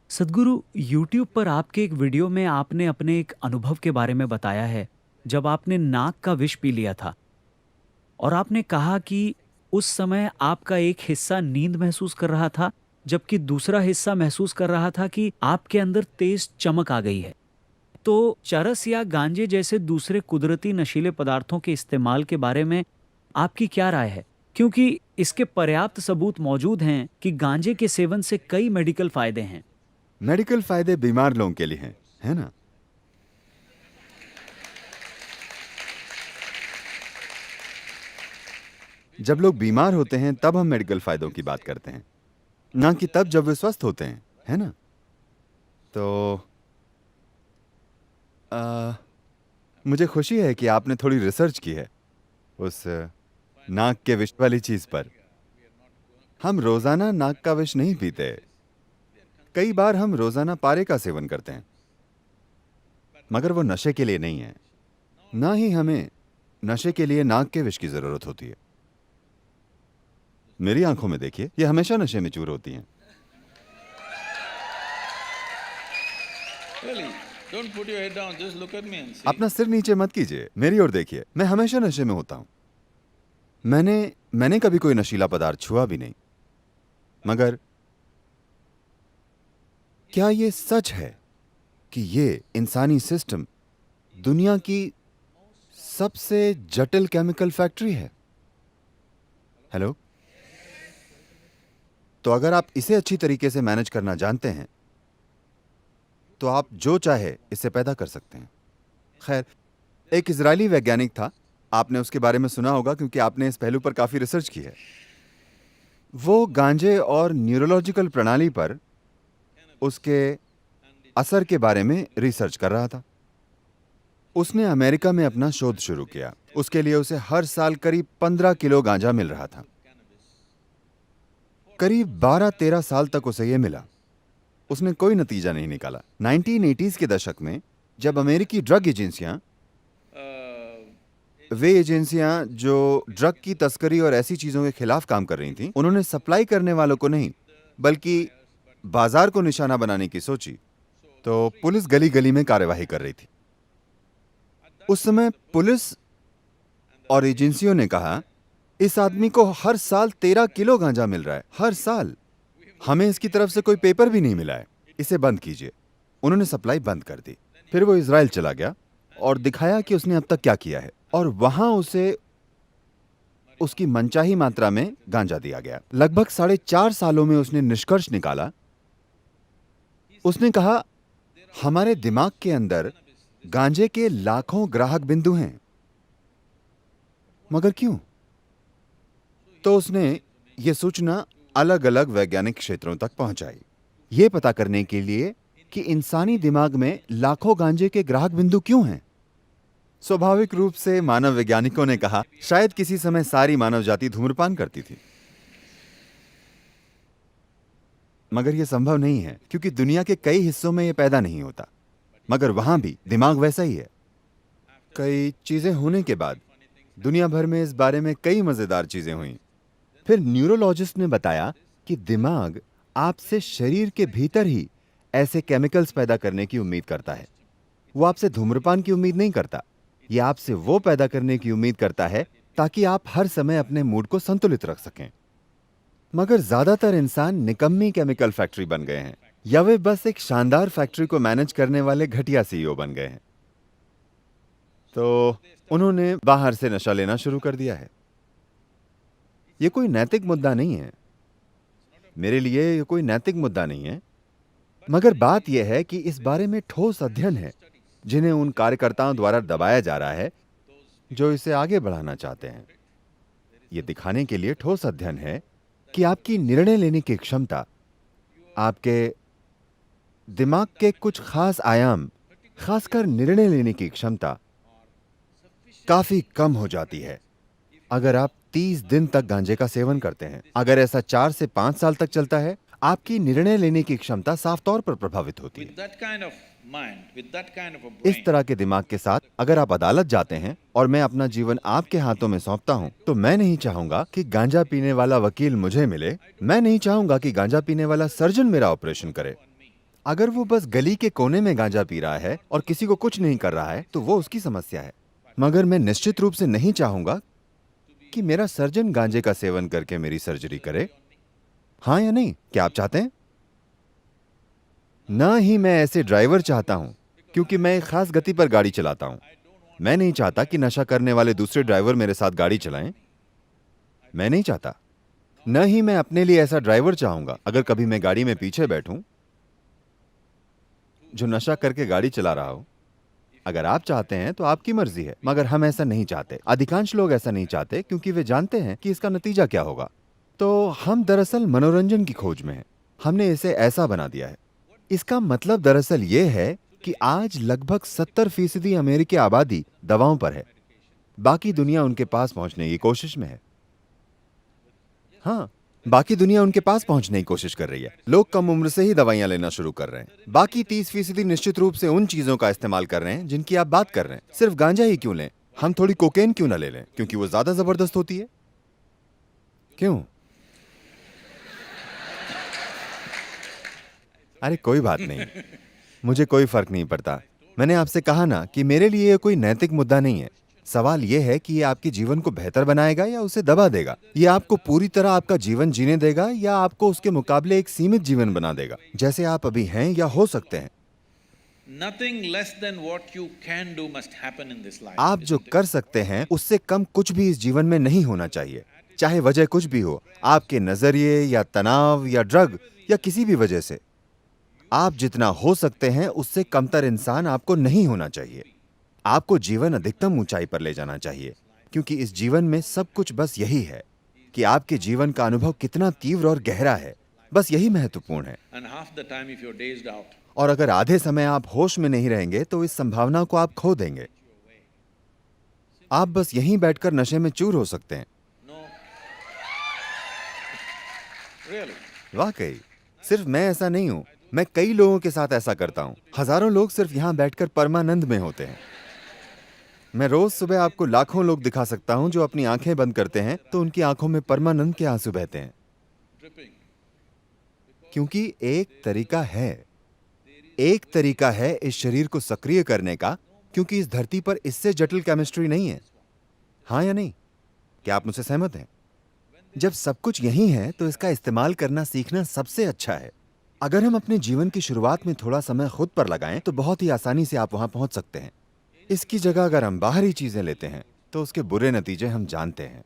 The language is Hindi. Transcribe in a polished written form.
सदगुरु, यूट्यूब पर आपके एक वीडियो में आपने अपने एक अनुभव के बारे में बताया है, जब आपने नाक का विष पी लिया था और आपने कहा कि उस समय आपका एक हिस्सा नींद महसूस कर रहा था, जबकि दूसरा हिस्सा महसूस कर रहा था कि आपके अंदर तेज चमक आ गई है। तो चरस या गांजे जैसे दूसरे कुदरती नशीले पदार्थों के इस्तेमाल के बारे में आपकी क्या राय है? क्योंकि इसके पर्याप्त सबूत मौजूद हैं कि गांजे के सेवन से कई मेडिकल फायदे हैं। मेडिकल फायदे बीमार लोगों के लिए हैं, है ना? जब लोग बीमार होते हैं तब हम मेडिकल फायदों की बात करते हैं, ना कि तब जब वे स्वस्थ होते हैं, है ना? तो आ, मुझे खुशी है कि आपने थोड़ी रिसर्च की है उस नाक के विष वाली चीज पर। हम रोजाना नाक का विष नहीं पीते। कई बार हम रोजाना पारे का सेवन करते हैं, मगर वो नशे के लिए नहीं है। ना ही हमें नशे के लिए नाक के विष की जरूरत होती है। मेरी आंखों में देखिए, ये हमेशा नशे में चूर होती हैं। अपना सिर नीचे मत कीजिए, मेरी ओर देखिए। मैं हमेशा नशे में होता हूं। मैंने कभी कोई नशीला पदार्थ छुआ भी नहीं। मगर क्या ये सच है कि ये इंसानी सिस्टम दुनिया की सबसे जटिल केमिकल फैक्ट्री है? हेलो? तो अगर आप इसे अच्छी तरीके से मैनेज करना जानते हैं तो आप जो चाहे इसे पैदा कर सकते हैं। खैर, एक इजरायली वैज्ञानिक था, आपने उसके बारे में सुना होगा क्योंकि आपने इस पहलू पर काफी रिसर्च की है। वो गांजे और न्यूरोलॉजिकल प्रणाली पर उसके असर के बारे में रिसर्च कर रहा था। उसने अमेरिका में अपना शोध शुरू किया। उसके लिए उसे हर साल करीब 15 किलो गांजा मिल रहा था। करीब 12-13 साल तक उसे यह मिला। उसने कोई नतीजा नहीं निकाला। 1980s के दशक में जब अमेरिकी ड्रग एजेंसियां, वे एजेंसियां जो ड्रग की तस्करी और ऐसी चीजों के खिलाफ काम कर रही थीं, उन्होंने सप्लाई करने वालों को नहीं बल्कि बाजार को निशाना बनाने की सोची, तो पुलिस गली गली में कार्यवाही कर रही थी। उस समय पुलिस और एजेंसियों ने कहा, इस आदमी को हर साल 13 किलो गांजा मिल रहा है, हर साल। हमें इसकी तरफ से कोई पेपर भी नहीं मिला है, इसे बंद कीजिए। उन्होंने सप्लाई बंद कर दी। फिर वो इजराइल चला गया और दिखाया कि उसने अब तक क्या किया है, और वहां उसे उसकी मनचाही मात्रा में गांजा दिया गया। लगभग 4.5 सालों में उसने निष्कर्ष निकाला। उसने कहा, हमारे दिमाग के अंदर गांजे के लाखों ग्राहक बिंदु हैं। मगर क्यों? तो उसने ये सूचना अलग अलग वैज्ञानिक क्षेत्रों तक पहुंचाई, ये पता करने के लिए कि इंसानी दिमाग में लाखों गांजे के ग्राहक बिंदु क्यों हैं। स्वाभाविक रूप से मानव वैज्ञानिकों ने कहा, शायद किसी समय सारी मानव जाति धूम्रपान करती थी। मगर यह संभव नहीं है, क्योंकि दुनिया के कई हिस्सों में यह पैदा नहीं होता। मगर वहां भी दिमाग वैसा ही है। कई चीजें होने के बाद दुनिया भर में इस बारे में कई मजेदार चीजें हुई। फिर न्यूरोलॉजिस्ट ने बताया कि दिमाग आपसे शरीर के भीतर ही ऐसे केमिकल्स पैदा करने की उम्मीद करता है। वो आपसे धूम्रपान की उम्मीद नहीं करता। ये आपसे वो पैदा करने की उम्मीद करता है ताकि आप हर समय अपने मूड को संतुलित रख सकें। मगर ज्यादातर इंसान निकम्मी केमिकल फैक्ट्री बन गए हैं, या वे बस एक शानदार फैक्ट्री को मैनेज करने वाले घटिया सीईओ बन गए हैं। तो उन्होंने बाहर से नशा लेना शुरू कर दिया है। यह कोई नैतिक मुद्दा नहीं है, मेरे लिए यह कोई नैतिक मुद्दा नहीं है। मगर बात यह है कि इस बारे में ठोस अध्ययन है जिन्हें उन कार्यकर्ताओं द्वारा दबाया जा रहा है जो इसे आगे बढ़ाना चाहते हैं। यह दिखाने के लिए ठोस अध्ययन है कि आपकी निर्णय लेने की क्षमता, आपके दिमाग के कुछ खास आयाम, खासकर निर्णय लेने की क्षमता काफी कम हो जाती है अगर आप 30 दिन तक गांजे का सेवन करते हैं। अगर ऐसा 4 से 5 साल तक चलता है, आपकी निर्णय लेने की क्षमता साफ तौर पर प्रभावित होती है। इस तरह के दिमाग के साथ अगर आप अदालत जाते हैं और मैं अपना जीवन आपके हाथों में सौंपता हूं, तो मैं नहीं चाहूंगा कि गांजा पीने वाला वकील मुझे मिले। मैं नहीं चाहूंगा कि गांजा पीने वाला सर्जन मेरा ऑपरेशन करे। अगर वो बस गली के कोने में गांजा पी रहा है और किसी को कुछ नहीं कर रहा है तो वो उसकी समस्या है, मगर मैं निश्चित रूप से नहीं चाहूंगा कि मेरा सर्जन गांजे का सेवन करके मेरी सर्जरी करे। हाँ या नहीं, क्या आप चाहते हैं? ना ही मैं ऐसे ड्राइवर चाहता हूं, क्योंकि मैं एक खास गति पर गाड़ी चलाता हूं। मैं नहीं चाहता कि नशा करने वाले दूसरे ड्राइवर मेरे साथ गाड़ी चलाएं। मैं नहीं चाहता। न ही मैं अपने लिए ऐसा ड्राइवर चाहूंगा अगर कभी मैं गाड़ी में पीछे बैठूं जो नशा करके गाड़ी चला रहा हो। अगर आप चाहते हैं तो आपकी मर्जी है, मगर हम ऐसा नहीं चाहते। अधिकांश लोग ऐसा नहीं चाहते क्योंकि वे जानते हैं कि इसका नतीजा क्या होगा। तो हम दरअसल मनोरंजन की खोज में हैं। हमने इसे ऐसा बना दिया है। इसका मतलब दरअसल ये है कि आज लगभग 70% अमेरिकी आबादी दवाओं पर है। बाकी दुनिया उनके पास पहुंचने की कोशिश में है। हाँ, बाकी दुनिया उनके पास पहुंचने की कोशिश कर रही है। लोग कम उम्र से ही दवाइयां लेना शुरू कर रहे हैं। बाकी 30% निश्चित रूप से उन चीजों का इस्तेमाल कर रहे हैं जिनकी आप बात कर रहे हैं। सिर्फ गांजा ही क्यों लें, हम थोड़ी कोकेन क्यों ना ले लें, क्योंकि वो ज्यादा जबरदस्त होती है। क्यों? अरे कोई बात नहीं, मुझे कोई फर्क नहीं पड़ता। मैंने आपसे कहा ना कि मेरे लिए ये कोई नैतिक मुद्दा नहीं है। सवाल यह है कि ये आपके जीवन को बेहतर बनाएगा या उसे दबा देगा। ये आपको पूरी तरह आपका जीवन जीने देगा या आपको उसके मुकाबले एक सीमित जीवन बना देगा, जैसे आप अभी हैं या हो सकते हैं। Nothing less than what you can do must happen in this life. आप जो isn't it? कर सकते हैं उससे कम कुछ भी इस जीवन में नहीं होना चाहिए, चाहे वजह कुछ भी हो, आपके नजरिए या तनाव या ड्रग या किसी भी वजह से। आप जितना हो सकते हैं उससे कमतर इंसान आपको नहीं होना चाहिए। आपको जीवन अधिकतम ऊंचाई पर ले जाना चाहिए, क्योंकि इस जीवन में सब कुछ बस यही है कि आपके जीवन का अनुभव कितना तीव्र और गहरा है। बस यही महत्वपूर्ण है। And half the time, if you're dazed out, और अगर आधे समय आप होश में नहीं रहेंगे तो इस संभावना को आप खो देंगे। आप बस यहीं बैठकर नशे में चूर हो सकते हैं। no. Really? वाकई, सिर्फ मैं ऐसा नहीं हूं, मैं कई लोगों के साथ ऐसा करता हूं। हजारों लोग सिर्फ यहां बैठकर परमानंद में होते हैं। मैं रोज सुबह आपको लाखों लोग दिखा सकता हूं जो अपनी आंखें बंद करते हैं तो उनकी आंखों में परमानंद के आंसू बहते हैं। Dripping. क्योंकि एक तरीका है इस शरीर को सक्रिय करने का, क्योंकि इस धरती पर इससे जटिल केमिस्ट्री नहीं है। हाँ या नहीं, क्या आप मुझसे सहमत हैं? जब सब कुछ यही है तो इसका इस्तेमाल करना सीखना सबसे अच्छा है। अगर हम अपने जीवन की शुरुआत में थोड़ा समय खुद पर लगाएं तो बहुत ही आसानी से आप वहां पहुंच सकते हैं। इसकी जगह अगर हम बाहरी चीजें लेते हैं तो उसके बुरे नतीजे हम जानते हैं।